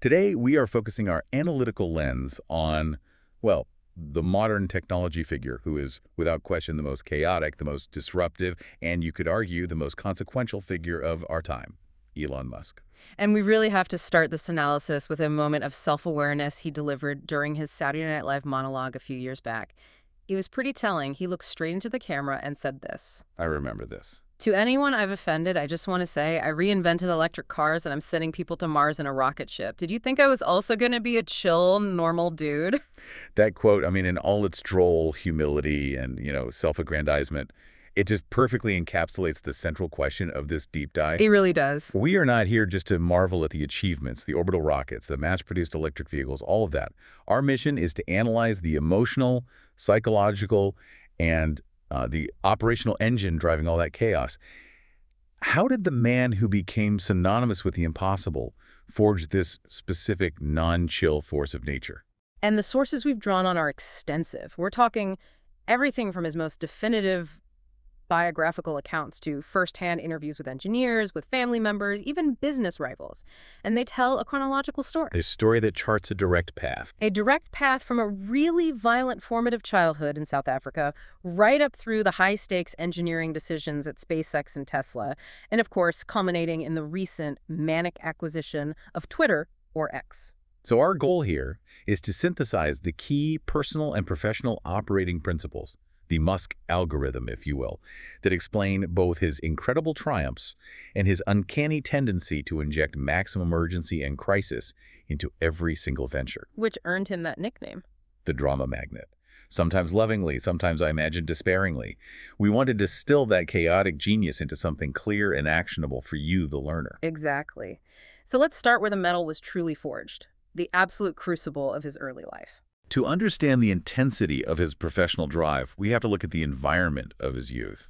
Today, we are focusing our analytical lens on, well, the modern technology figure who is, without question, the most chaotic, the most disruptive, and you could argue the most consequential figure of our time, Elon Musk. And we really have to start this analysis with a moment of self-awareness he delivered during his Saturday Night Live monologue a few years back. It was pretty telling. He looked straight into the camera and said this. I remember this. To anyone I've offended, I just want to say I reinvented electric cars and I'm sending people to Mars in a rocket ship. Did you think I was also going to be a chill, normal dude? That quote, I mean, in all its droll humility and, self-aggrandizement, it just perfectly encapsulates the central question of this deep dive. It really does. We are not here just to marvel at the achievements, the orbital rockets, the mass-produced electric vehicles, all of that. Our mission is to analyze the emotional, psychological, and the operational engine driving all that chaos. How did the man who became synonymous with the impossible forge this specific non-chill force of nature? And the sources we've drawn on are extensive. We're talking everything from his most definitive biographical accounts to first-hand interviews with engineers, with family members, even business rivals. And they tell a chronological story. A story that charts a direct path. A direct path from a really violent formative childhood in South Africa right up through the high-stakes engineering decisions at SpaceX and Tesla, and of course, culminating in the recent manic acquisition of Twitter, or X. So our goal here is to synthesize the key personal and professional operating principles, the Musk algorithm, if you will, that explain both his incredible triumphs and his uncanny tendency to inject maximum urgency and crisis into every single venture. Which earned him that nickname. The drama magnet. Sometimes lovingly, sometimes I imagine despairingly. We want to distill that chaotic genius into something clear and actionable for you, the learner. Exactly. So let's start where the metal was truly forged, the absolute crucible of his early life. To understand the intensity of his professional drive, we have to look at the environment of his youth.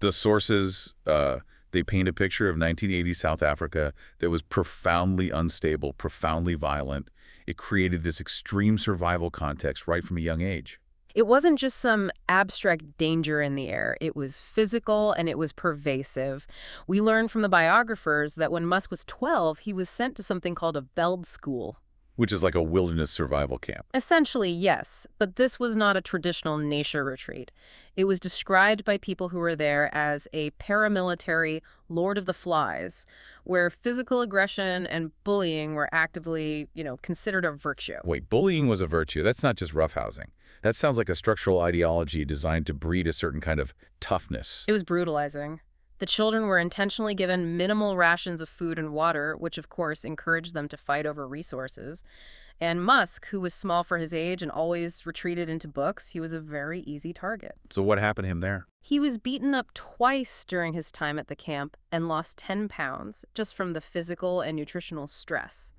The sources, they paint a picture of 1980 South Africa that was profoundly unstable, profoundly violent. It created this extreme survival context right from a young age. It wasn't just some abstract danger in the air. It was physical and it was pervasive. We learned from the biographers that when Musk was 12, he was sent to something called a Veld school. Which is like a wilderness survival camp. Essentially, yes, but this was not a traditional nature retreat. It was described by people who were there as a paramilitary Lord of the Flies, where physical aggression and bullying were actively, considered a virtue. Wait, bullying was a virtue. That's not just roughhousing. That sounds like a structural ideology designed to breed a certain kind of toughness. It was brutalizing. The children were intentionally given minimal rations of food and water, which of course encouraged them to fight over resources. And Musk, who was small for his age and always retreated into books, he was a very easy target. So what happened to him there? He was beaten up twice during his time at the camp and lost 10 pounds just from the physical and nutritional stress.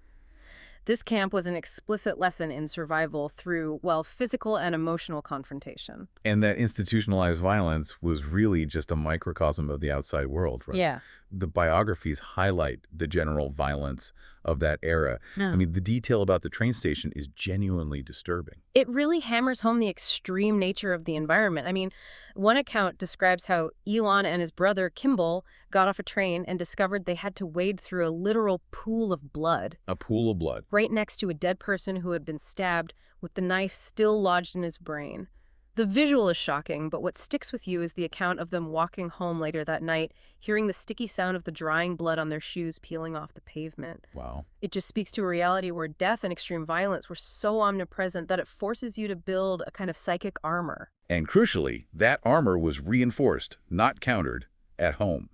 This camp was an explicit lesson in survival through, physical and emotional confrontation. And that institutionalized violence was really just a microcosm of the outside world, right? Yeah. The biographies highlight the general violence of that era. Yeah. I mean, the detail about the train station is genuinely disturbing. It really hammers home the extreme nature of the environment. I mean, one account describes how Elon and his brother, Kimball, got off a train and discovered they had to wade through a literal pool of blood. A pool of blood. Right next to a dead person who had been stabbed with the knife still lodged in his brain. The visual is shocking, but what sticks with you is the account of them walking home later that night, hearing the sticky sound of the drying blood on their shoes peeling off the pavement. Wow. It just speaks to a reality where death and extreme violence were so omnipresent that it forces you to build a kind of psychic armor. And crucially, that armor was reinforced, not countered, at home.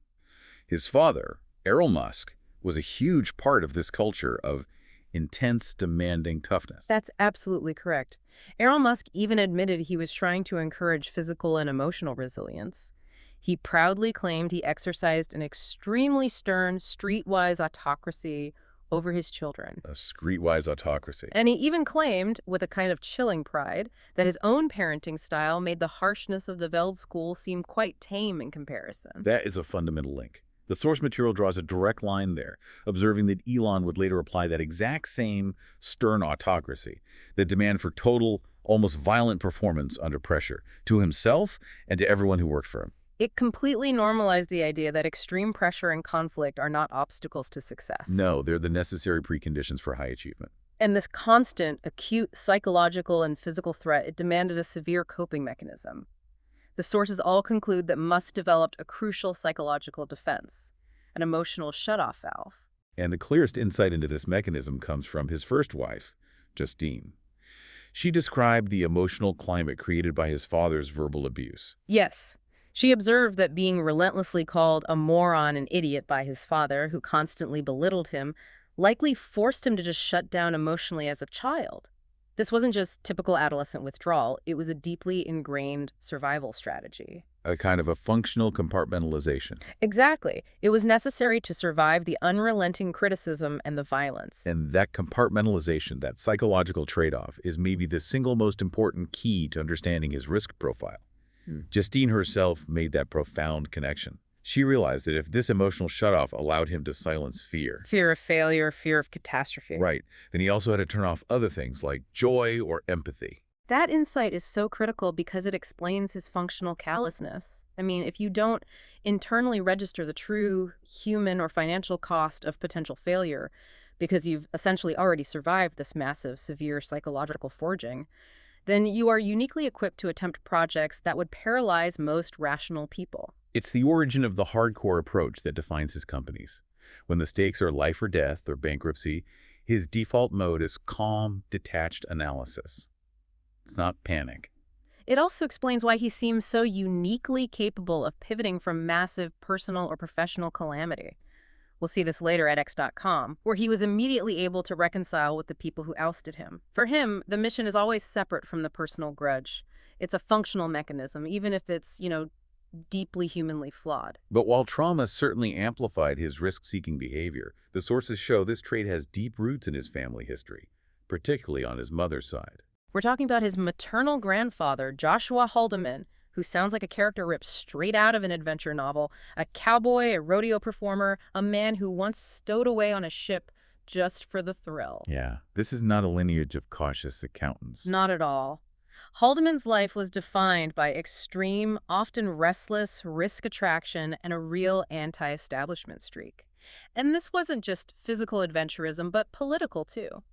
His father, Elon Musk, was a huge part of this culture of intense, demanding toughness. That's absolutely correct. Elon Musk even admitted he was trying to encourage physical and emotional resilience. He proudly claimed he exercised an extremely stern, streetwise autocracy over his children. A streetwise autocracy. And he even claimed, with a kind of chilling pride, that his own parenting style made the harshness of the Veld school seem quite tame in comparison. That is a fundamental link. The source material draws a direct line there, observing that Elon would later apply that exact same stern autocracy, the demand for total, almost violent performance under pressure, to himself and to everyone who worked for him. It completely normalized the idea that extreme pressure and conflict are not obstacles to success. No, they're the necessary preconditions for high achievement. And this constant, acute psychological and physical threat, it demanded a severe coping mechanism. The sources all conclude that Musk developed a crucial psychological defense, an emotional shutoff valve. And the clearest insight into this mechanism comes from his first wife, Justine. She described the emotional climate created by his father's verbal abuse. Yes, she observed that being relentlessly called a moron and idiot by his father, who constantly belittled him, likely forced him to just shut down emotionally as a child. This wasn't just typical adolescent withdrawal, it was a deeply ingrained survival strategy. A kind of a functional compartmentalization. Exactly. It was necessary to survive the unrelenting criticism and the violence. And that compartmentalization, that psychological trade-off, is maybe the single most important key to understanding his risk profile. Justine herself made that profound connection. She realized that if this emotional shutoff allowed him to silence fear, Fear of failure, fear of catastrophe. right, then he also had to turn off other things like joy or empathy. That insight is so critical because it explains his functional callousness. I mean, if you don't internally register the true human or financial cost of potential failure, because you've essentially already survived this massive, severe psychological forging, then you are uniquely equipped to attempt projects that would paralyze most rational people. It's the origin of the hardcore approach that defines his companies. When the stakes are life or death or bankruptcy, his default mode is calm, detached analysis. It's not panic. It also explains why he seems so uniquely capable of pivoting from massive personal or professional calamity. We'll see this later at X.com, where he was immediately able to reconcile with the people who ousted him. For him, the mission is always separate from the personal grudge. It's a functional mechanism, even if it's, deeply humanly flawed. But while trauma certainly amplified his risk-seeking behavior, the sources show this trait has deep roots in his family history, particularly on his mother's side. We're talking about his maternal grandfather, Joshua Haldeman, who sounds like a character ripped straight out of an adventure novel, a cowboy, a rodeo performer, a man who once stowed away on a ship just for the thrill. Yeah, this is not a lineage of cautious accountants. Not at all. Haldeman's life was defined by extreme, often restless, risk attraction and a real anti-establishment streak. And this wasn't just physical adventurism, but political too.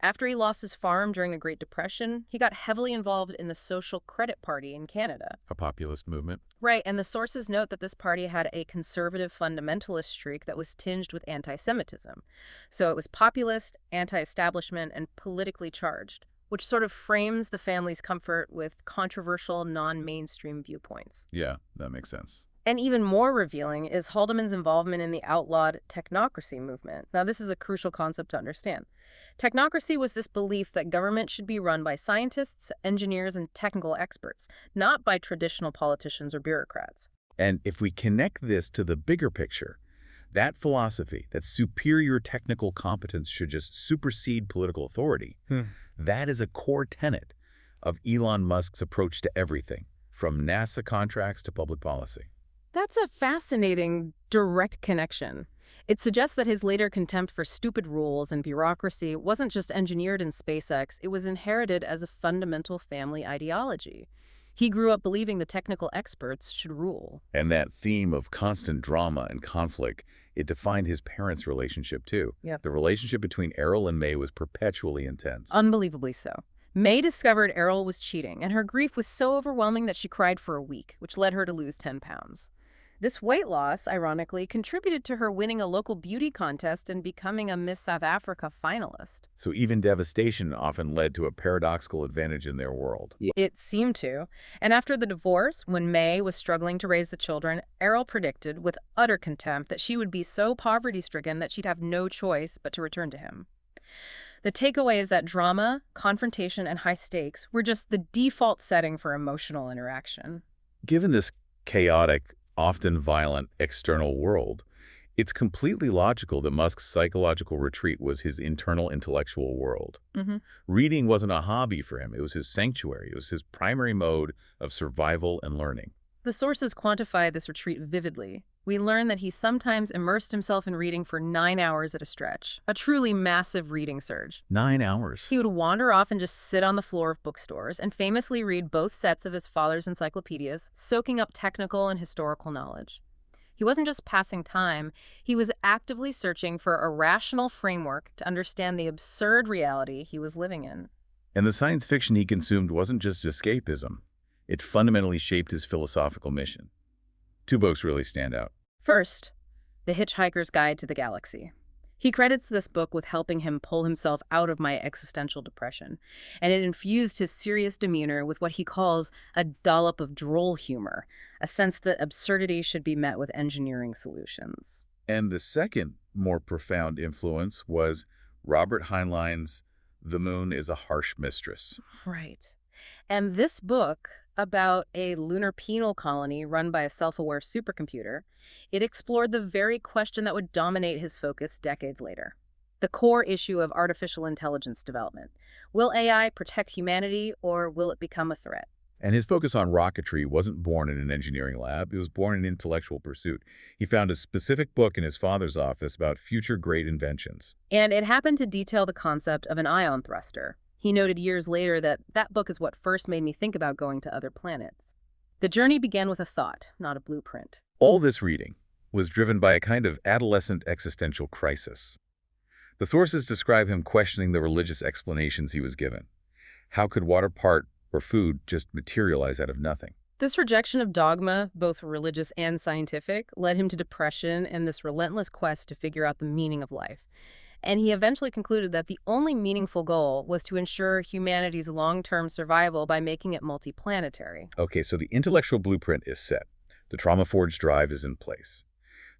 After he lost his farm during the Great Depression, he got heavily involved in the Social Credit Party in Canada. A populist movement? Right, and the sources note that this party had a conservative fundamentalist streak that was tinged with anti-Semitism. So it was populist, anti-establishment, and politically charged, which sort of frames the family's comfort with controversial, non-mainstream viewpoints. Yeah, that makes sense. And even more revealing is Haldeman's involvement in the outlawed technocracy movement. Now, this is a crucial concept to understand. Technocracy was this belief that government should be run by scientists, engineers, and technical experts, not by traditional politicians or bureaucrats. And if we connect this to the bigger picture, that philosophy, that superior technical competence should just supersede political authority, that is a core tenet of Elon Musk's approach to everything, from NASA contracts to public policy. That's a fascinating, direct connection. It suggests that his later contempt for stupid rules and bureaucracy wasn't just engineered in SpaceX, it was inherited as a fundamental family ideology. He grew up believing the technical experts should rule. And that theme of constant drama and conflict, it defined his parents' relationship too. Yep. The relationship between Errol and May was perpetually intense. Unbelievably so. May discovered Errol was cheating, and her grief was so overwhelming that she cried for a week, which led her to lose 10 pounds. This weight loss, ironically, contributed to her winning a local beauty contest and becoming a Miss South Africa finalist. So even devastation often led to a paradoxical advantage in their world. It seemed to. And after the divorce, when May was struggling to raise the children, Errol predicted with utter contempt that she would be so poverty-stricken that she'd have no choice but to return to him. The takeaway is that drama, confrontation, and high stakes were just the default setting for emotional interaction. Given this chaotic, often violent external world, it's completely logical that Musk's psychological retreat was his internal intellectual world. Reading wasn't a hobby for him. It was his sanctuary. It was his primary mode of survival and learning. The sources quantify this retreat vividly. We learn that he sometimes immersed himself in reading for 9 hours at a stretch, a truly massive reading surge. 9 hours. He would wander off and just sit on the floor of bookstores and famously read both sets of his father's encyclopedias, soaking up technical and historical knowledge. He wasn't just passing time, he was actively searching for a rational framework to understand the absurd reality he was living in. And the science fiction he consumed wasn't just escapism. It fundamentally shaped his philosophical mission. Two books really stand out. First, The Hitchhiker's Guide to the Galaxy. He credits this book with helping him pull himself out of my existential depression, and it infused his serious demeanor with what he calls a dollop of droll humor, a sense that absurdity should be met with engineering solutions. And the second, more profound influence was Robert Heinlein's The Moon is a Harsh Mistress. Right. And this book, about a lunar penal colony run by a self-aware supercomputer, it explored the very question that would dominate his focus decades later. The core issue of artificial intelligence development. Will AI protect humanity, or will it become a threat? And his focus on rocketry wasn't born in an engineering lab. It was born in intellectual pursuit. He found a specific book in his father's office about future great inventions. And it happened to detail the concept of an ion thruster. He noted years later that that book is what first made me think about going to other planets. The journey began with a thought, not a blueprint. All this reading was driven by a kind of adolescent existential crisis. The sources describe him questioning the religious explanations he was given. How could water part or food just materialize out of nothing? This rejection of dogma, both religious and scientific, led him to depression and this relentless quest to figure out the meaning of life. And he eventually concluded that the only meaningful goal was to ensure humanity's long-term survival by making it multiplanetary. Okay, so the intellectual blueprint is set. The trauma-forged drive is in place.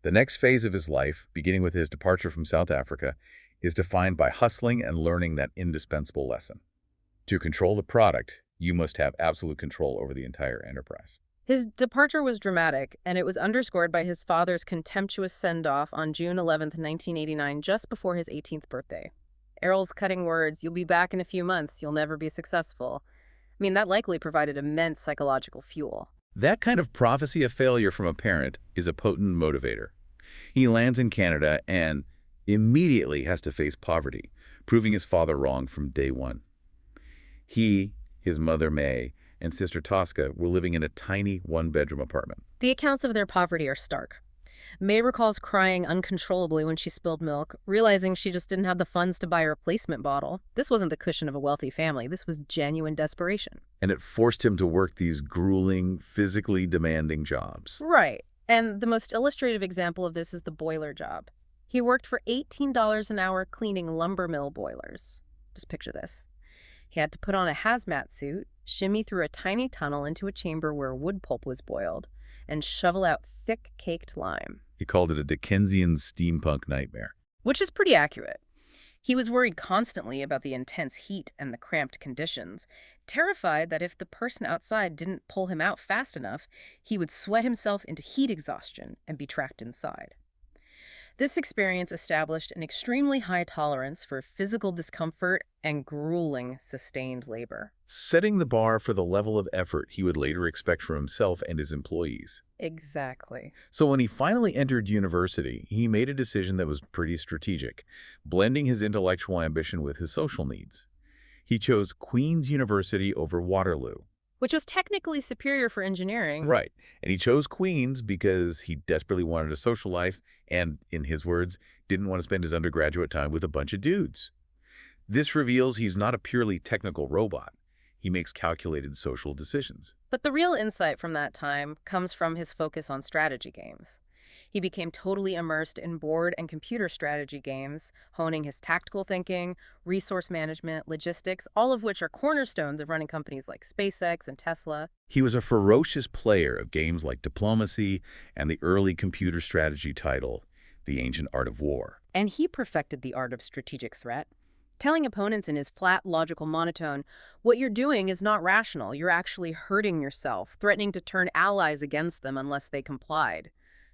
The next phase of his life, beginning with his departure from South Africa, is defined by hustling and learning that indispensable lesson. To control the product, you must have absolute control over the entire enterprise. His departure was dramatic, and it was underscored by his father's contemptuous send-off on June 11, 1989, just before his 18th birthday. Errol's cutting words, "You'll be back in a few months, you'll never be successful." I mean, that likely provided immense psychological fuel. That kind of prophecy of failure from a parent is a potent motivator. He lands in Canada and immediately has to face poverty, proving his father wrong from day one. He, his mother May, and sister Tosca were living in a tiny one-bedroom apartment. The accounts of their poverty are stark. May recalls crying uncontrollably when she spilled milk, realizing she just didn't have the funds to buy a replacement bottle. This wasn't the cushion of a wealthy family. This was genuine desperation. And it forced him to work these grueling, physically demanding jobs. Right. And the most illustrative example of this is the boiler job. He worked for $18 an hour cleaning lumber mill boilers. Just picture this. He had to put on a hazmat suit, shimmy through a tiny tunnel into a chamber where wood pulp was boiled, and shovel out thick caked lime. He called it a Dickensian steampunk nightmare. Which is pretty accurate. He was worried constantly about the intense heat and the cramped conditions, terrified that if the person outside didn't pull him out fast enough, he would sweat himself into heat exhaustion and be trapped inside. This experience established an extremely high tolerance for physical discomfort and grueling, sustained labor. Setting the bar for the level of effort he would later expect from himself and his employees. Exactly. So when he finally entered university, he made a decision that was pretty strategic, blending his intellectual ambition with his social needs. He chose Queen's University over Waterloo. Which was technically superior for engineering. Right. And he chose Queen's because he desperately wanted a social life and, in his words, didn't want to spend his undergraduate time with a bunch of dudes. This reveals he's not a purely technical robot. He makes calculated social decisions. But the real insight from that time comes from his focus on strategy games. He became totally immersed in board and computer strategy games, honing his tactical thinking, resource management, logistics, all of which are cornerstones of running companies like SpaceX and Tesla. He was a ferocious player of games like Diplomacy and the early computer strategy title, The Ancient Art of War. And he perfected the art of strategic threat, telling opponents in his flat, logical monotone, what you're doing is not rational, you're actually hurting yourself, threatening to turn allies against them unless they complied.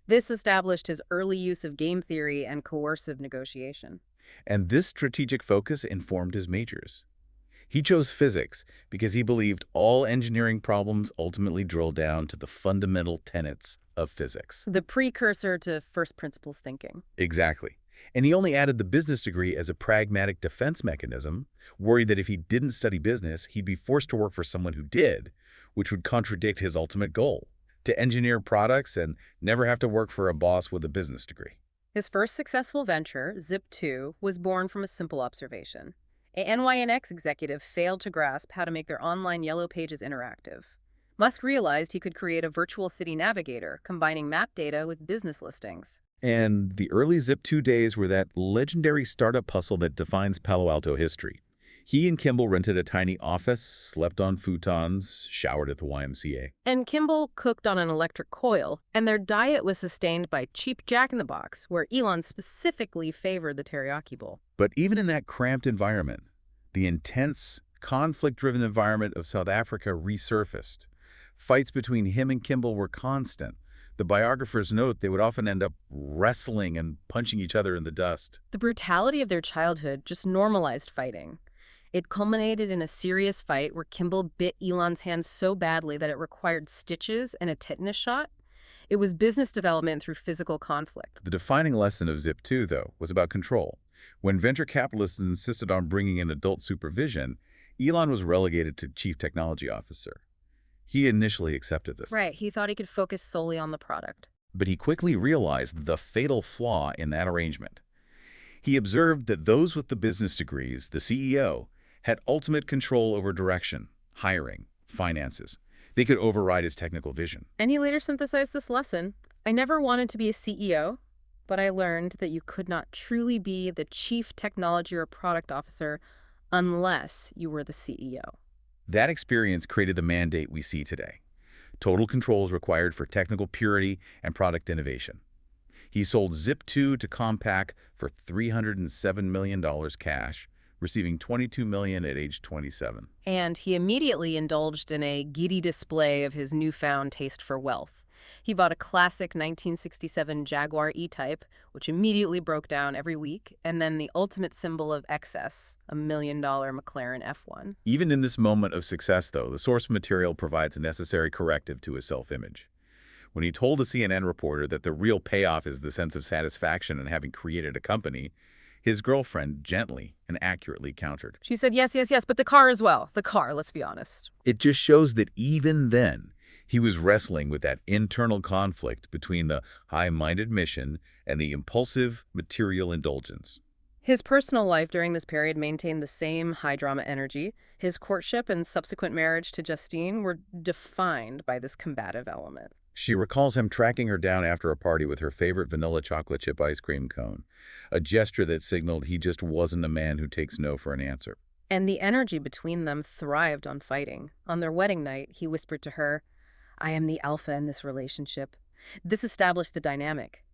This established his early use of game theory and coercive negotiation. And this strategic focus informed his majors. He chose physics because he believed all engineering problems ultimately drill down to the fundamental tenets of physics. The precursor to first principles thinking. Exactly. And he only added the business degree as a pragmatic defense mechanism, worried that if he didn't study business, he'd be forced to work for someone who did, which would contradict his ultimate goal, to engineer products and never have to work for a boss with a business degree. His first successful venture, Zip2, was born from a simple observation. A NYNX executive failed to grasp how to make their online Yellow Pages interactive. Musk realized he could create a virtual city navigator, combining map data with business listings. And the early Zip2 days were that legendary startup hustle that defines Palo Alto history. He and Kimball rented a tiny office, slept on futons, showered at the YMCA. And Kimball cooked on an electric coil, and their diet was sustained by cheap Jack-in-the-Box, where Elon specifically favored the teriyaki bowl. But even in that cramped environment, the intense, conflict-driven environment of South Africa resurfaced. Fights between him and Kimball were constant. The biographers note they would often end up wrestling and punching each other in the dust. The brutality of their childhood just normalized fighting. It culminated in a serious fight where Kimball bit Elon's hand so badly that it required stitches and a tetanus shot. It was business development through physical conflict. The defining lesson of Zip2, though, was about control. When venture capitalists insisted on bringing in adult supervision, Elon was relegated to chief technology officer. He initially accepted this. Right, he thought he could focus solely on the product. But he quickly realized the fatal flaw in that arrangement. He observed that those with the business degrees, the CEO, had ultimate control over direction, hiring, finances. They could override his technical vision. And he later synthesized this lesson. I never wanted to be a CEO, but I learned that you could not truly be the chief technology or product officer unless you were the CEO. That experience created the mandate we see today. Total control is required for technical purity and product innovation. He sold Zip2 to Compaq for $307 million cash, receiving $22 million at age 27. And he immediately indulged in a giddy display of his newfound taste for wealth. He bought a classic 1967 Jaguar E-Type, which immediately broke down every week, and then the ultimate symbol of excess, a $1 million McLaren F1. Even in this moment of success, though, the source material provides a necessary corrective to his self-image. When he told a CNN reporter that the real payoff is the sense of satisfaction in having created a company, his girlfriend gently and accurately countered. She said, yes, yes, yes, but the car as well. The car, let's be honest. It just shows that even then, he was wrestling with that internal conflict between the high-minded mission and the impulsive material indulgence. His personal life during this period maintained the same high-drama energy. His courtship and subsequent marriage to Justine were defined by this combative element. She recalls him tracking her down after a party with her favorite vanilla chocolate chip ice cream cone, a gesture that signaled he just wasn't a man who takes no for an answer. And the energy between them thrived on fighting. On their wedding night, he whispered to her, I am the alpha in this relationship. This established the dynamic.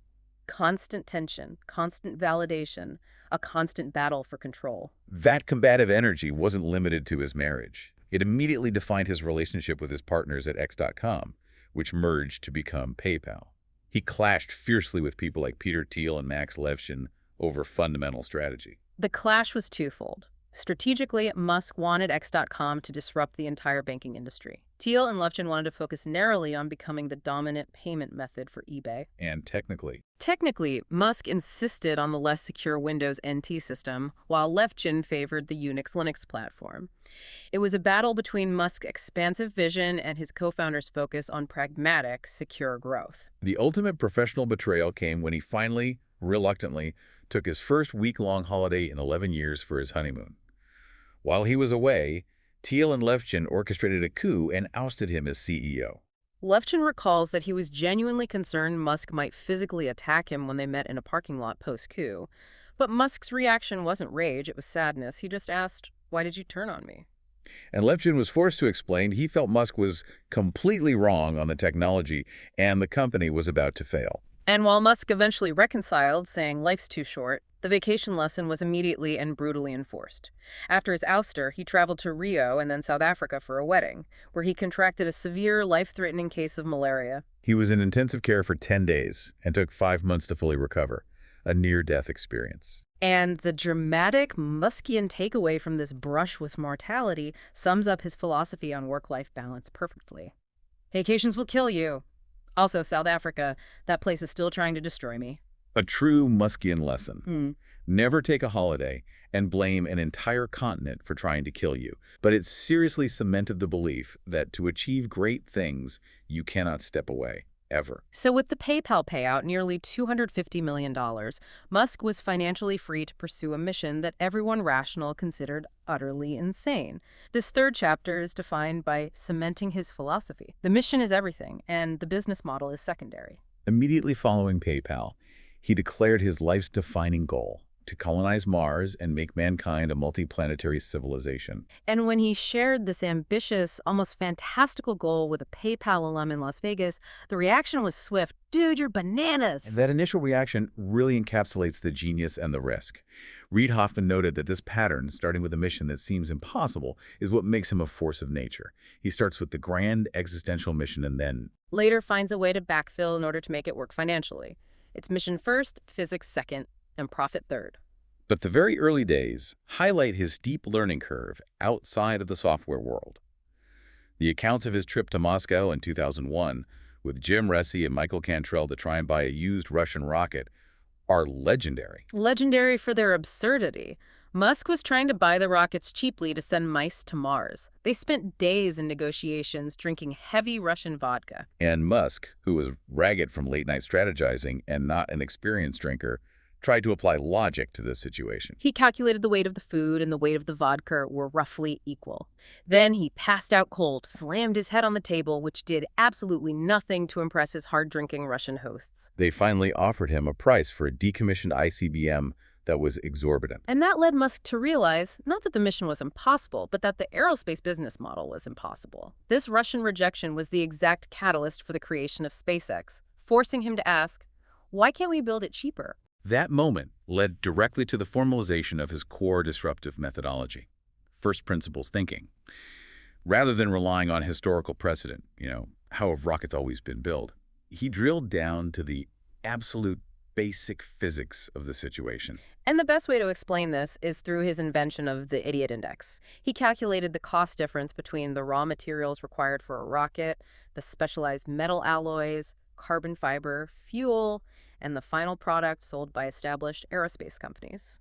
Constant tension, constant validation, a constant battle for control. That combative energy wasn't limited to his marriage. It immediately defined his relationship with his partners at X.com, which merged to become PayPal. He clashed fiercely with people like Peter Thiel and Max Levchin over fundamental strategy. The clash was twofold. Strategically, Musk wanted X.com to disrupt the entire banking industry. Thiel and Levchin wanted to focus narrowly on becoming the dominant payment method for eBay. And Technically, Musk insisted on the less secure Windows NT system, while Levchin favored the Unix Linux platform. It was a battle between Musk's expansive vision and his co-founder's focus on pragmatic, secure growth. the ultimate professional betrayal came when he finally, reluctantly, took his first week-long holiday in 11 years for his honeymoon. While he was away, Thiel and Levchin orchestrated a coup and ousted him as CEO. Levchin recalls that he was genuinely concerned Musk might physically attack him when they met in a parking lot post-coup. But Musk's reaction wasn't rage, it was sadness. He just asked, "Why did you turn on me?" And Levchin was forced to explain he felt Musk was completely wrong on the technology and the company was about to fail. And while Musk eventually reconciled, saying life's too short, the vacation lesson was immediately and brutally enforced. After his ouster, he traveled to Rio and then South Africa for a wedding, where he contracted a severe, life-threatening case of malaria. He was in intensive care for 10 days and took 5 months to fully recover, a near-death experience. And the dramatic Muskian takeaway from this brush with mortality sums up his philosophy on work-life balance perfectly. Vacations will kill you. Also, South Africa, that place is still trying to destroy me. A true Muskian lesson. Mm. Never take a holiday and blame an entire continent for trying to kill you. But it seriously cemented the belief that to achieve great things, you cannot step away, ever. So with the PayPal payout, nearly $250 million, Musk was financially free to pursue a mission that everyone rational considered utterly insane. This third chapter is defined by cementing his philosophy. The mission is everything, and the business model is secondary. Immediately following PayPal, he declared his life's defining goal: to colonize Mars and make mankind a multiplanetary civilization. And when he shared this ambitious, almost fantastical goal with a PayPal alum in Las Vegas, the reaction was swift. Dude, you're bananas! And that initial reaction really encapsulates the genius and the risk. Reid Hoffman noted that this pattern, starting with a mission that seems impossible, is what makes him a force of nature. He starts with the grand existential mission and then later finds a way to backfill in order to make it work financially. It's mission first, physics second, and profit third. But the very early days highlight his steep learning curve outside of the software world. The accounts of his trip to Moscow in 2001, with Jim Ressy and Michael Cantrell to try and buy a used Russian rocket, are legendary. Legendary for their absurdity. Musk was trying to buy the rockets cheaply to send mice to Mars. They spent days in negotiations drinking heavy Russian vodka. And Musk, who was ragged from late-night strategizing and not an experienced drinker, tried to apply logic to this situation. He calculated the weight of the food and the weight of the vodka were roughly equal. Then he passed out cold, slammed his head on the table, which did absolutely nothing to impress his hard-drinking Russian hosts. They finally offered him a price for a decommissioned ICBM that was exorbitant. And that led Musk to realize, not that the mission was impossible, but that the aerospace business model was impossible. This Russian rejection was the exact catalyst for the creation of SpaceX, forcing him to ask, why can't we build it cheaper? That moment led directly to the formalization of his core disruptive methodology, first principles thinking. Rather than relying on historical precedent, how have rockets always been built, he drilled down to the absolute basic physics of the situation. And the best way to explain this is through his invention of the idiot index. He calculated the cost difference between the raw materials required for a rocket, the specialized metal alloys, carbon fiber, fuel, and the final product sold by established aerospace companies.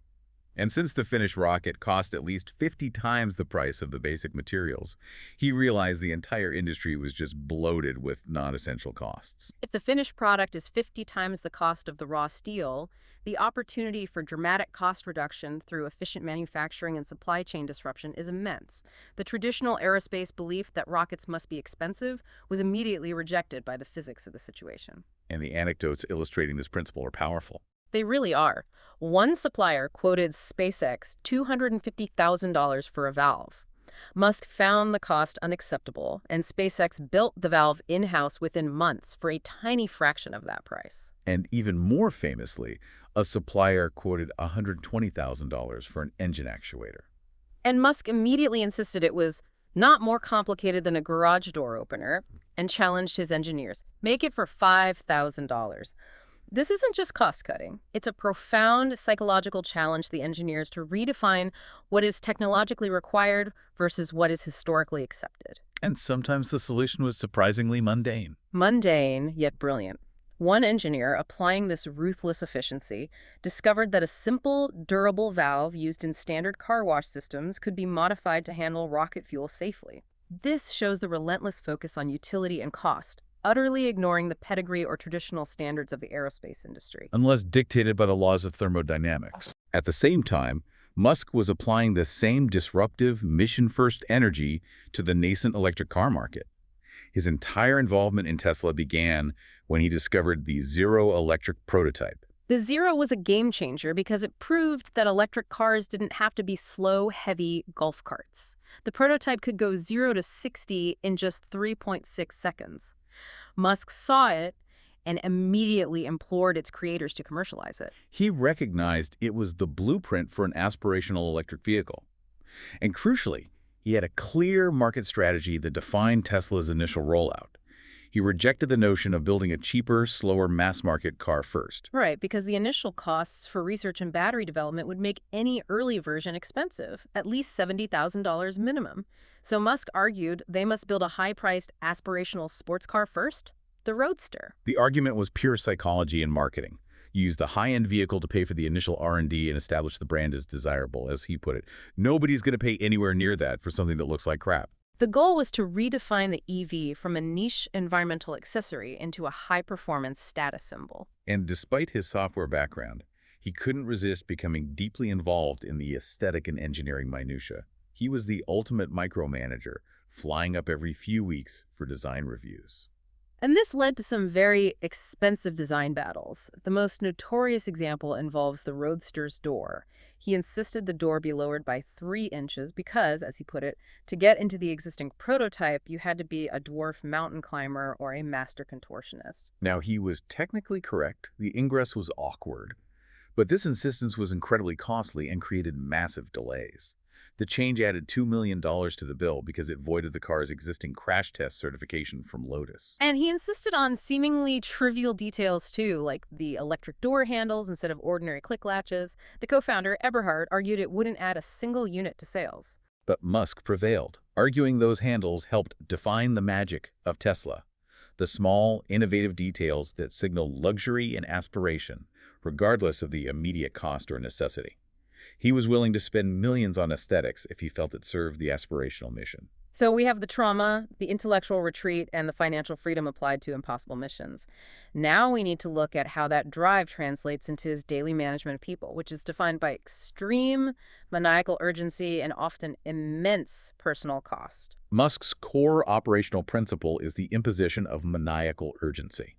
And since the finished rocket cost at least 50 times the price of the basic materials, he realized the entire industry was just bloated with non-essential costs. If the finished product is 50 times the cost of the raw steel, the opportunity for dramatic cost reduction through efficient manufacturing and supply chain disruption is immense. The traditional aerospace belief that rockets must be expensive was immediately rejected by the physics of the situation. And the anecdotes illustrating this principle are powerful. They really are. One supplier quoted SpaceX $250,000 for a valve. Musk found the cost unacceptable, and SpaceX built the valve in-house within months for a tiny fraction of that price. And even more famously, a supplier quoted $120,000 for an engine actuator. And Musk immediately insisted it was not more complicated than a garage door opener and challenged his engineers. Make it for $5,000. This isn't just cost-cutting. It's a profound psychological challenge to the engineers to redefine what is technologically required versus what is historically accepted. And sometimes the solution was surprisingly mundane. Mundane, yet brilliant. One engineer, applying this ruthless efficiency, discovered that a simple, durable valve used in standard car wash systems could be modified to handle rocket fuel safely. This shows the relentless focus on utility and cost, utterly ignoring the pedigree or traditional standards of the aerospace industry. Unless dictated by the laws of thermodynamics. At the same time, Musk was applying the same disruptive, mission-first energy to the nascent electric car market. His entire involvement in Tesla began when he discovered the Zero electric prototype. The Zero was a game changer because it proved that electric cars didn't have to be slow, heavy golf carts. The prototype could go 0 to 60 in just 3.6 seconds. Musk saw it and immediately implored its creators to commercialize it. He recognized it was the blueprint for an aspirational electric vehicle. And crucially, he had a clear market strategy that defined Tesla's initial rollout. He rejected the notion of building a cheaper, slower mass-market car first. Right, because the initial costs for research and battery development would make any early version expensive, at least $70,000 minimum. So Musk argued they must build a high-priced, aspirational sports car first. the Roadster. The argument was pure psychology and marketing. You use the high-end vehicle to pay for the initial R&D and establish the brand as desirable, as he put it. Nobody's going to pay anywhere near that for something that looks like crap. The goal was to redefine the EV from a niche environmental accessory into a high-performance status symbol. And despite his software background, he couldn't resist becoming deeply involved in the aesthetic and engineering minutiae. He was the ultimate micromanager, flying up every few weeks for design reviews. And this led to some very expensive design battles. The most notorious example involves the Roadster's door. He insisted the door be lowered by 3 inches because, as he put it, to get into the existing prototype, you had to be a dwarf mountain climber or a master contortionist. Now, he was technically correct. The ingress was awkward. But this insistence was incredibly costly and created massive delays. The change added $2 million to the bill because it voided the car's existing crash test certification from Lotus. And he insisted on seemingly trivial details too, like the electric door handles instead of ordinary click latches. The co-founder, Eberhard, argued it wouldn't add a single unit to sales. But Musk prevailed, arguing those handles helped define the magic of Tesla. The small, innovative details that signal luxury and aspiration, regardless of the immediate cost or necessity. He was willing to spend millions on aesthetics if he felt it served the aspirational mission. So we have the trauma, the intellectual retreat, and the financial freedom applied to impossible missions. Now we need to look at how that drive translates into his daily management of people, which is defined by extreme maniacal urgency and often immense personal cost. Musk's core operational principle is the imposition of maniacal urgency.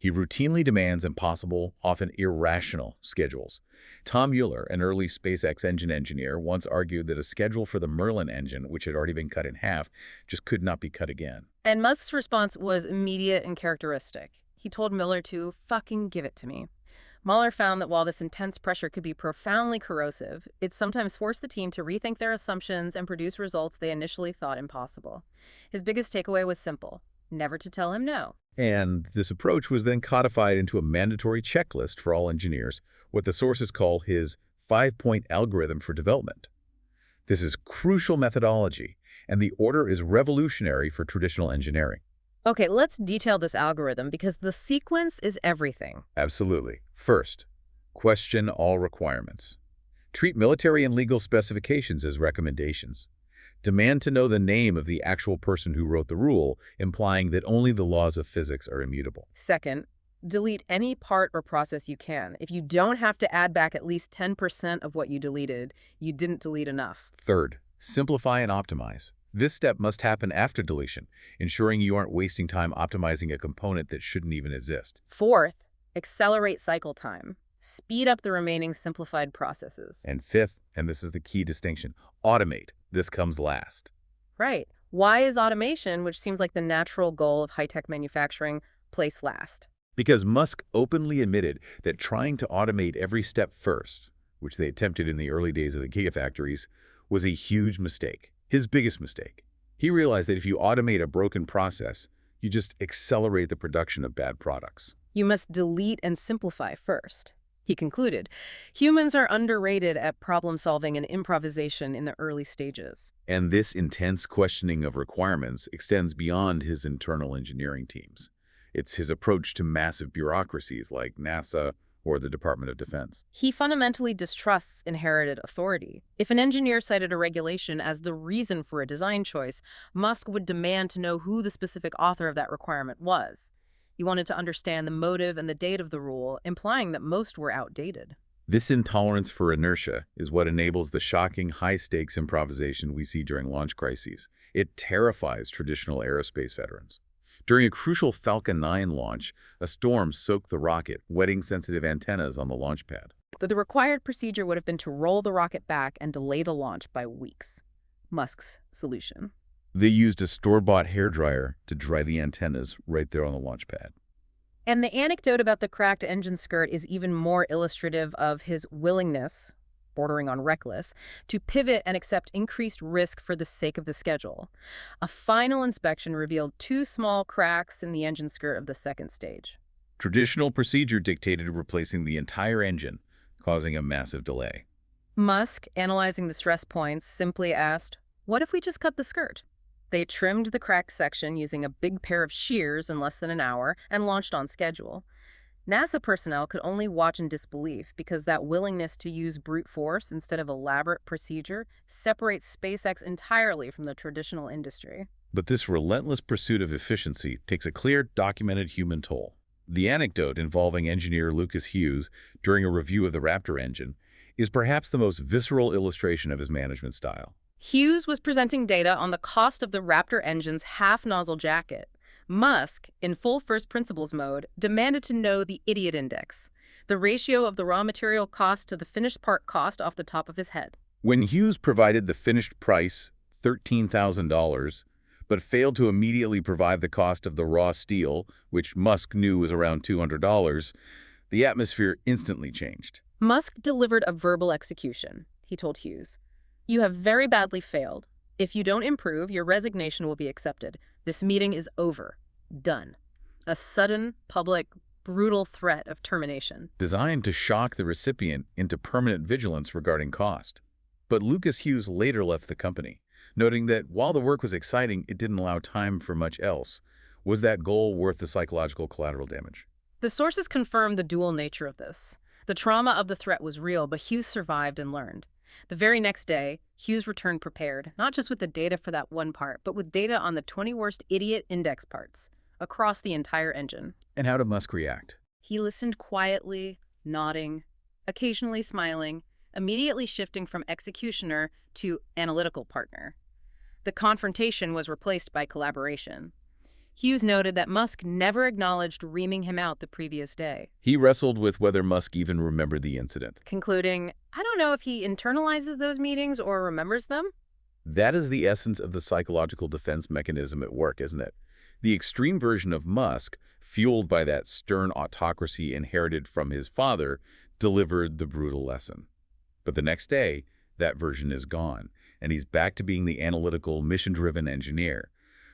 He routinely demands impossible, often irrational, schedules. Tom Mueller, an early SpaceX engine engineer, once argued that a schedule for the Merlin engine, which had already been cut in half, just could not be cut again. And Musk's response was immediate and characteristic. He told Mueller to fucking give it to me. Mueller found that while this intense pressure could be profoundly corrosive, it sometimes forced the team to rethink their assumptions and produce results they initially thought impossible. His biggest takeaway was simple: never to tell him no. And this approach was then codified into a mandatory checklist for all engineers, what the sources call his 5-point algorithm for development. This is crucial methodology, and the order is revolutionary for traditional engineering. Okay, let's detail this algorithm because the sequence is everything. Absolutely. First, question all requirements. Treat military and legal specifications as recommendations. Demand to know the name of the actual person who wrote the rule, implying that only the laws of physics are immutable. Second, delete any part or process you can. If you don't have to add back at least 10% of what you deleted, you didn't delete enough. Third, simplify and optimize. This step must happen after deletion, ensuring you aren't wasting time optimizing a component that shouldn't even exist. Fourth, accelerate cycle time. Speed up the remaining simplified processes. And fifth, and this is the key distinction, automate. This comes last. Right. Why is automation, which seems like the natural goal of high-tech manufacturing, placed last? Because Musk openly admitted that trying to automate every step first, which they attempted in the early days of the gigafactories, was a huge mistake. His biggest mistake. He realized that if you automate a broken process, you just accelerate the production of bad products. You must delete and simplify first. He concluded, humans are underrated at problem-solving and improvisation in the early stages. And this intense questioning of requirements extends beyond his internal engineering teams. It's his approach to massive bureaucracies like NASA or the Department of Defense. He fundamentally distrusts inherited authority. If an engineer cited a regulation as the reason for a design choice, Musk would demand to know who the specific author of that requirement was. He wanted to understand the motive and the date of the rule, implying that most were outdated. This intolerance for inertia is what enables the shocking high-stakes improvisation we see during launch crises. It terrifies traditional aerospace veterans. During a crucial Falcon 9 launch, a storm soaked the rocket, wetting sensitive antennas on the launch pad. The required procedure would have been to roll the rocket back and delay the launch by weeks. Musk's solution. They used a store-bought hairdryer to dry the antennas right there on the launch pad. And the anecdote about the cracked engine skirt is even more illustrative of his willingness, bordering on reckless, to pivot and accept increased risk for the sake of the schedule. A final inspection revealed 2 small cracks in the engine skirt of the second stage. Traditional procedure dictated replacing the entire engine, causing a massive delay. Musk, analyzing the stress points, simply asked, "What if we just cut the skirt?" They trimmed the cracked section using a big pair of shears in less than an hour and launched on schedule. NASA personnel could only watch in disbelief because that willingness to use brute force instead of elaborate procedure separates SpaceX entirely from the traditional industry. But this relentless pursuit of efficiency takes a clear, documented human toll. The anecdote involving engineer Lucas Hughes during a review of the Raptor engine is perhaps the most visceral illustration of his management style. Hughes was presenting data on the cost of the Raptor engine's half-nozzle jacket. Musk, in full first principles mode, demanded to know the idiot index, the ratio of the raw material cost to the finished part cost off the top of his head. When Hughes provided the finished price, $13,000, but failed to immediately provide the cost of the raw steel, which Musk knew was around $200, the atmosphere instantly changed. Musk delivered a verbal execution. He told Hughes, "You have very badly failed. If you don't improve, your resignation will be accepted. This meeting is over. Done." A sudden, public, brutal threat of termination. Designed to shock the recipient into permanent vigilance regarding cost. But Lucas Hughes later left the company, noting that while the work was exciting, it didn't allow time for much else. Was that goal worth the psychological collateral damage? The sources confirmed the dual nature of this. The trauma of the threat was real, but Hughes survived and learned. The very next day, Hughes returned prepared, not just with the data for that one part, but with data on the 20 worst idiot index parts across the entire engine. And how did Musk react? He listened quietly, nodding, occasionally smiling, immediately shifting from executioner to analytical partner. The confrontation was replaced by collaboration. Hughes noted that Musk never acknowledged reaming him out the previous day. He wrestled with whether Musk even remembered the incident. Concluding, "I don't know if he internalizes those meetings or remembers them." That is the essence of the psychological defense mechanism at work, isn't it? The extreme version of Musk, fueled by that stern autocracy inherited from his father, delivered the brutal lesson. But the next day, that version is gone, and he's back to being the analytical, mission-driven engineer.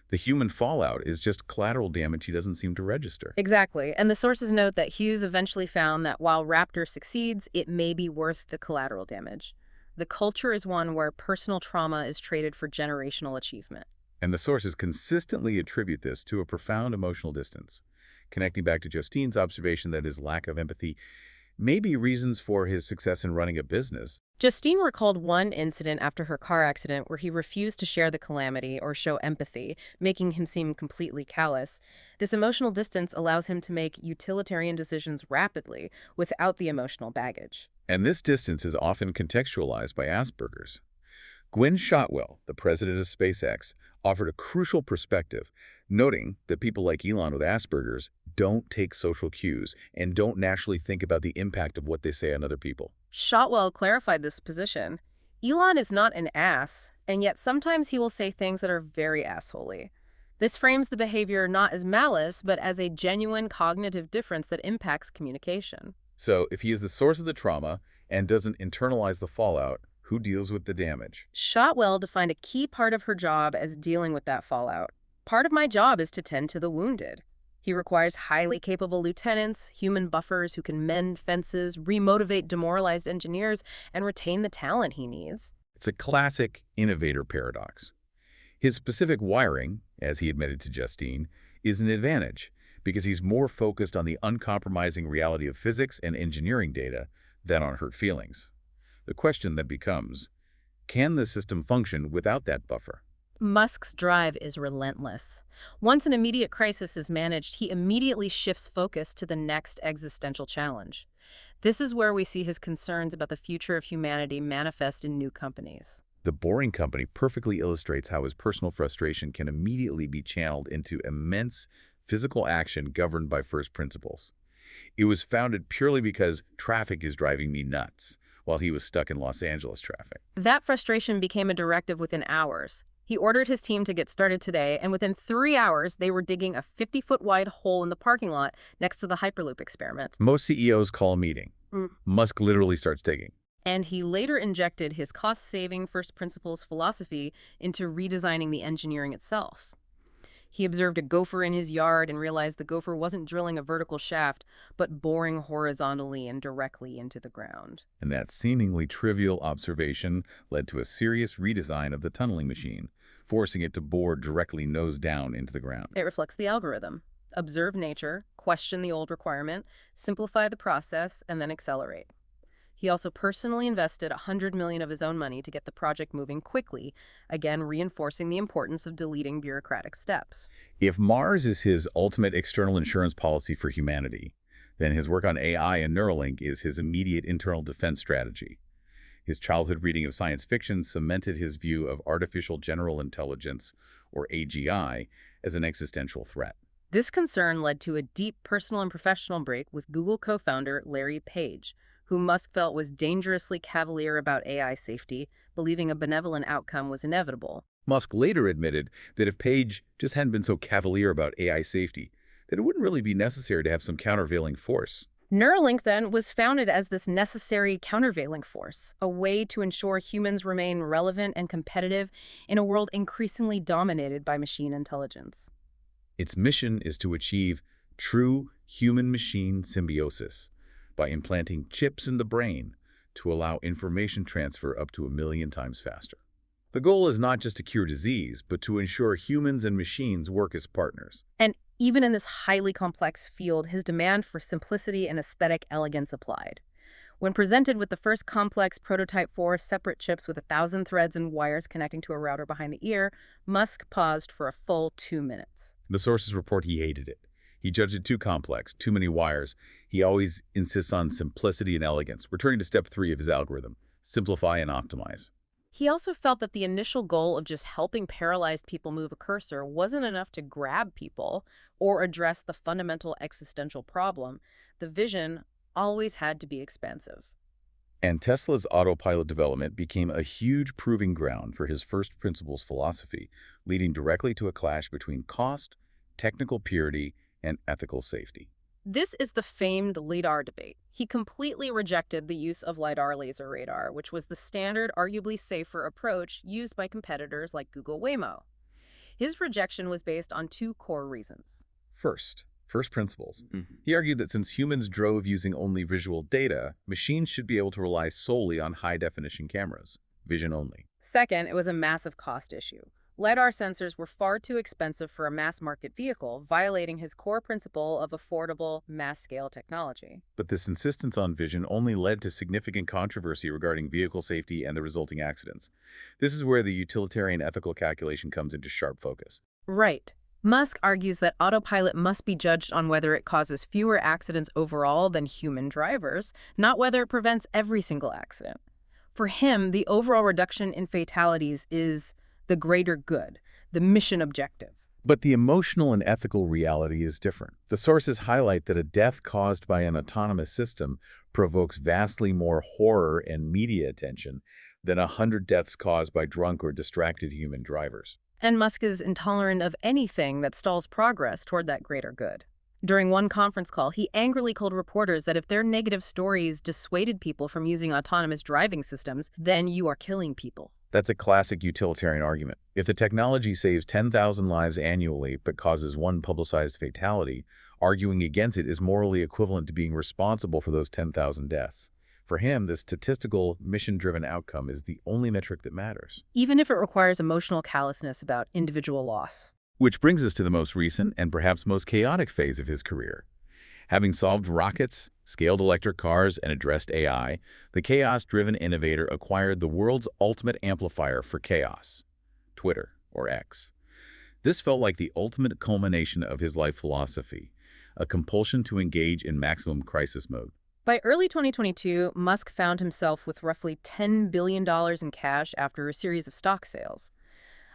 The human fallout is just collateral damage he doesn't seem to register. Exactly, and the sources note that Hughes eventually found that while Raptor succeeds, it may be worth the collateral damage. The culture is one where personal trauma is traded for generational achievement. And the sources consistently attribute this to a profound emotional distance, connecting back to Justine's observation that his lack of empathy may be reasons for his success in running a business. Justine recalled one incident after her car accident where he refused to share the calamity or show empathy, making him seem completely callous. This emotional distance allows him to make utilitarian decisions rapidly without the emotional baggage. And this distance is often contextualized by Asperger's. Gwynne Shotwell, the president of SpaceX, offered a crucial perspective, noting that people like Elon with Asperger's don't take social cues and don't naturally think about the impact of what they say on other people. Shotwell clarified this position. Elon is not an ass, and yet sometimes he will say things that are very assholey. This frames the behavior not as malice, but as a genuine cognitive difference that impacts communication. So if he is the source of the trauma and doesn't internalize the fallout, who deals with the damage? Shotwell defined a key part of her job as dealing with that fallout. "Part of my job is to tend to the wounded." He requires highly capable lieutenants, human buffers who can mend fences, remotivate demoralized engineers, and retain the talent he needs. It's a classic innovator paradox. His specific wiring, as he admitted to Justine, is an advantage because he's more focused on the uncompromising reality of physics and engineering data than on hurt feelings. The question then becomes, can the system function without that buffer? Musk's drive is relentless. Once an immediate crisis is managed, he immediately shifts focus to the next existential challenge. This is where we see his concerns about the future of humanity manifest in new companies. The Boring Company perfectly illustrates how his personal frustration can immediately be channeled into immense physical action governed by first principles. It was founded purely because traffic is driving me nuts, while he was stuck in Los Angeles traffic. That frustration became a directive within hours. He ordered his team to get started today, and within 3 hours, they were digging a 50-foot-wide hole in the parking lot next to the Hyperloop experiment. Most CEOs call a meeting. Musk literally starts digging. And he later injected his cost-saving first principles philosophy into redesigning the engineering itself. He observed a gopher in his yard and realized the gopher wasn't drilling a vertical shaft, but boring horizontally and directly into the ground. And that seemingly trivial observation led to a serious redesign of the tunneling machine, forcing it to bore directly nose down into the ground. It reflects the algorithm. Observe nature, question the old requirement, simplify the process, and then accelerate. He also personally invested $100 million of his own money to get the project moving quickly, again reinforcing the importance of deleting bureaucratic steps. If Mars is his ultimate external insurance policy for humanity, then his work on AI and Neuralink is his immediate internal defense strategy. His childhood reading of science fiction cemented his view of artificial general intelligence, or AGI, as an existential threat. This concern led to a deep personal and professional break with Google co-founder Larry Page, who Musk felt was dangerously cavalier about AI safety, believing a benevolent outcome was inevitable. Musk later admitted that if Page just hadn't been so cavalier about AI safety, that it wouldn't really be necessary to have some countervailing force. Neuralink, then, was founded as this necessary countervailing force, a way to ensure humans remain relevant and competitive in a world increasingly dominated by machine intelligence. Its mission is to achieve true human-machine symbiosis by implanting chips in the brain to allow information transfer up to 1 million times faster. The goal is not just to cure disease, but to ensure humans and machines work as partners. And even in this highly complex field, his demand for simplicity and aesthetic elegance applied. When presented with the first complex prototype 4 separate chips with 1,000 threads and wires connecting to a router behind the ear, Musk paused for a full 2 minutes. The sources report he hated it. He judged it too complex, too many wires. He always insists on simplicity and elegance, returning to step 3 of his algorithm: simplify and optimize. He also felt that the initial goal of just helping paralyzed people move a cursor wasn't enough to grab people or address the fundamental existential problem. The vision always had to be expansive. And Tesla's autopilot development became a huge proving ground for his first principles philosophy, leading directly to a clash between cost, technical purity, and ethical safety. This is the famed LiDAR debate. He completely rejected the use of LiDAR laser radar, which was the standard, arguably safer approach used by competitors like Google Waymo. His rejection was based on 2 core reasons. First principles. He argued that since humans drove using only visual data, machines should be able to rely solely on high-definition cameras, vision only. Second, it was a massive cost issue. LiDAR sensors were far too expensive for a mass-market vehicle, violating his core principle of affordable, mass-scale technology. But this insistence on vision only led to significant controversy regarding vehicle safety and the resulting accidents. This is where the utilitarian ethical calculation comes into sharp focus. Right. Musk argues that autopilot must be judged on whether it causes fewer accidents overall than human drivers, not whether it prevents every single accident. For him, the overall reduction in fatalities is the greater good, the mission objective. But the emotional and ethical reality is different. The sources highlight that a death caused by an autonomous system provokes vastly more horror and media attention than 100 deaths caused by drunk or distracted human drivers. And Musk is intolerant of anything that stalls progress toward that greater good. During one conference call, he angrily told reporters that if their negative stories dissuaded people from using autonomous driving systems, then you are killing people. That's a classic utilitarian argument. If the technology saves 10,000 lives annually but causes one publicized fatality, arguing against it is morally equivalent to being responsible for those 10,000 deaths. For him, this statistical, mission-driven outcome is the only metric that matters. Even if it requires emotional callousness about individual loss. Which brings us to the most recent and perhaps most chaotic phase of his career. Having solved rockets, scaled electric cars, and addressed AI, the chaos-driven innovator acquired the world's ultimate amplifier for chaos: Twitter, or X. This felt like the ultimate culmination of his life philosophy, a compulsion to engage in maximum crisis mode. By early 2022, Musk found himself with roughly $10 billion in cash after a series of stock sales.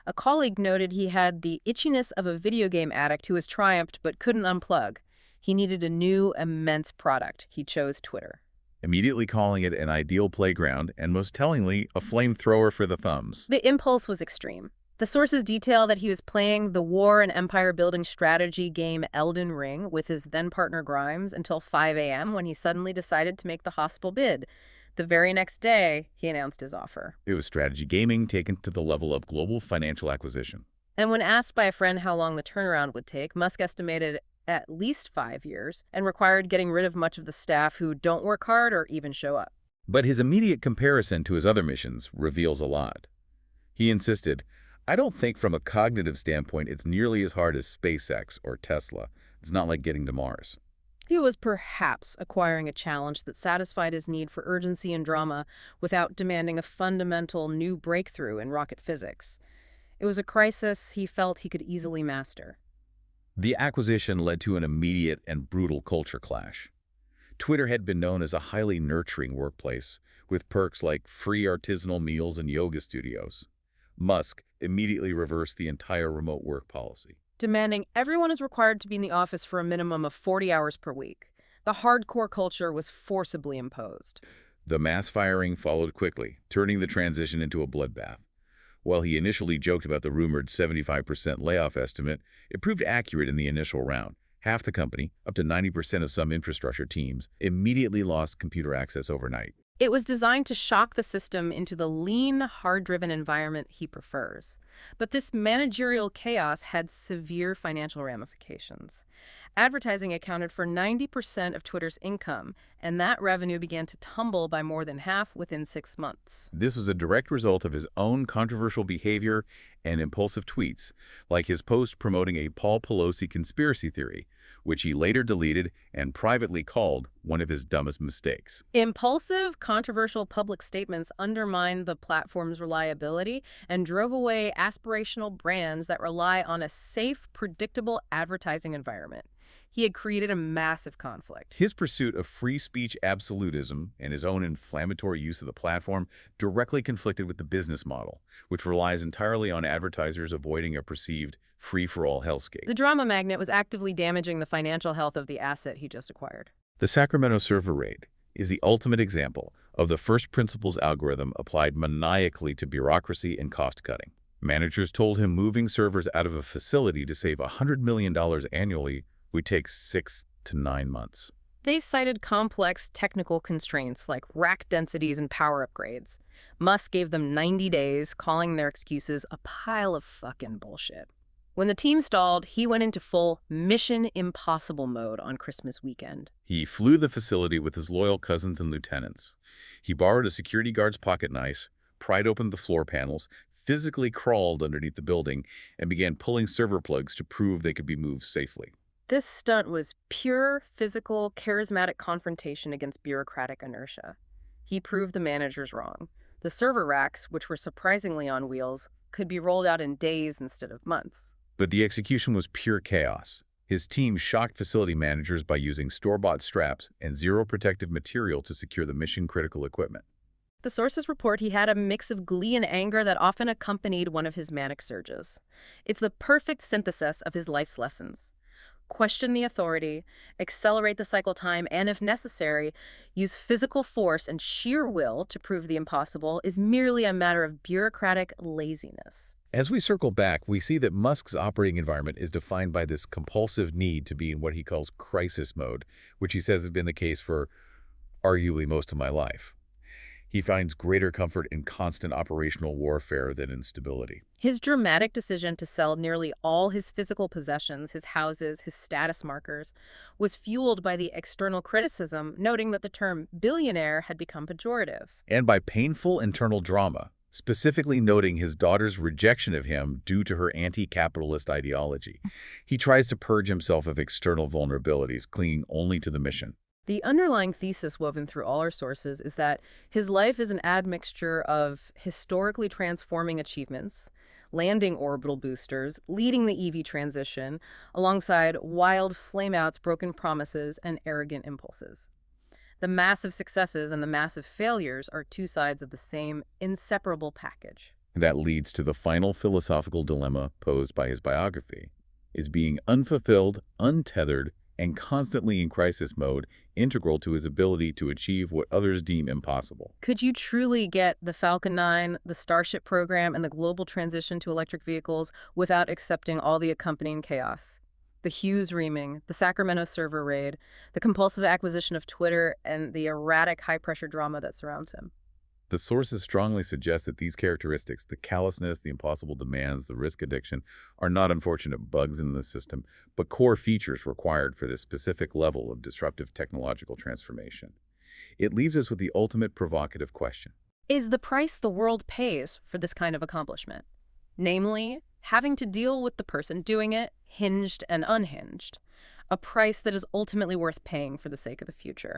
A colleague noted he had the itchiness of a video game addict who has triumphed but couldn't unplug. He needed a new, immense product. He chose Twitter. Immediately calling it an ideal playground and, most tellingly, a flamethrower for the thumbs. The impulse was extreme. The sources detail that he was playing the war and empire-building strategy game Elden Ring with his then-partner Grimes until 5 a.m. when he suddenly decided to make the hostile bid. The very next day, he announced his offer. It was strategy gaming taken to the level of global financial acquisition. And when asked by a friend how long the turnaround would take, Musk estimated at least 5 years and required getting rid of much of the staff who don't work hard or even show up. But his immediate comparison to his other missions reveals a lot. He insisted, "I don't think from a cognitive standpoint it's nearly as hard as SpaceX or Tesla. It's not like getting to Mars." He was perhaps acquiring a challenge that satisfied his need for urgency and drama without demanding a fundamental new breakthrough in rocket physics. It was a crisis he felt he could easily master. The acquisition led to an immediate and brutal culture clash. Twitter had been known as a highly nurturing workplace, with perks like free artisanal meals and yoga studios. Musk immediately reversed the entire remote work policy. Demanding everyone is required to be in the office for a minimum of 40 hours per week. The hardcore culture was forcibly imposed. The mass firing followed quickly, turning the transition into a bloodbath. While he initially joked about the rumored 75% layoff estimate, it proved accurate in the initial round. Half the company, up to 90% of some infrastructure teams, immediately lost computer access overnight. It was designed to shock the system into the lean, hard-driven environment he prefers. But this managerial chaos had severe financial ramifications. Advertising accounted for 90% of Twitter's income, and that revenue began to tumble by more than half within 6 months. This was a direct result of his own controversial behavior and impulsive tweets, like his post promoting a Paul Pelosi conspiracy theory, which he later deleted and privately called one of his dumbest mistakes. Impulsive, controversial public statements undermined the platform's reliability and drove away aspirational brands that rely on a safe, predictable advertising environment. He had created a massive conflict. His pursuit of free speech absolutism and his own inflammatory use of the platform directly conflicted with the business model, which relies entirely on advertisers avoiding a perceived free-for-all hellscape. The drama magnet was actively damaging the financial health of the asset he just acquired. The Sacramento server raid is the ultimate example of the first principles algorithm applied maniacally to bureaucracy and cost-cutting. Managers told him moving servers out of a facility to save $100 million annually would take 6 to 9 months. They cited complex technical constraints like rack densities and power upgrades. Musk gave them 90 days, calling their excuses a pile of fucking bullshit. When the team stalled, he went into full Mission Impossible mode on Christmas weekend. He flew the facility with his loyal cousins and lieutenants. He borrowed a security guard's pocket knife, pried open the floor panels, physically crawled underneath the building, and began pulling server plugs to prove they could be moved safely. This stunt was pure, physical, charismatic confrontation against bureaucratic inertia. He proved the managers wrong. The server racks, which were surprisingly on wheels, could be rolled out in days instead of months. But the execution was pure chaos. His team shocked facility managers by using store-bought straps and zero protective material to secure the mission-critical equipment. The sources report he had a mix of glee and anger that often accompanied one of his manic surges. It's the perfect synthesis of his life's lessons. Question the authority, accelerate the cycle time, and if necessary, use physical force and sheer will to prove the impossible is merely a matter of bureaucratic laziness. As we circle back, we see that Musk's operating environment is defined by this compulsive need to be in what he calls crisis mode, which he says has been the case for arguably most of my life. He finds greater comfort in constant operational warfare than in stability. His dramatic decision to sell nearly all his physical possessions, his houses, his status markers, was fueled by the external criticism, noting that the term billionaire had become pejorative. And by painful internal drama, specifically noting his daughter's rejection of him due to her anti-capitalist ideology. He tries to purge himself of external vulnerabilities, clinging only to the mission. The underlying thesis woven through all our sources is that his life is an admixture of historically transforming achievements, landing orbital boosters, leading the EV transition, alongside wild flameouts, broken promises, and arrogant impulses. The massive successes and the massive failures are two sides of the same inseparable package. That leads to the final philosophical dilemma posed by his biography. Is being unfulfilled, untethered, and constantly in crisis mode integral to his ability to achieve what others deem impossible? Could you truly get the Falcon 9, the Starship program, and the global transition to electric vehicles without accepting all the accompanying chaos? The Hughes reaming, the Sacramento server raid, the compulsive acquisition of Twitter, and the erratic high-pressure drama that surrounds him. The sources strongly suggest that these characteristics, the callousness, the impossible demands, the risk addiction, are not unfortunate bugs in the system, but core features required for this specific level of disruptive technological transformation. It leaves us with the ultimate provocative question. Is the price the world pays for this kind of accomplishment? Namely, having to deal with the person doing it, hinged and unhinged. A price that is ultimately worth paying for the sake of the future.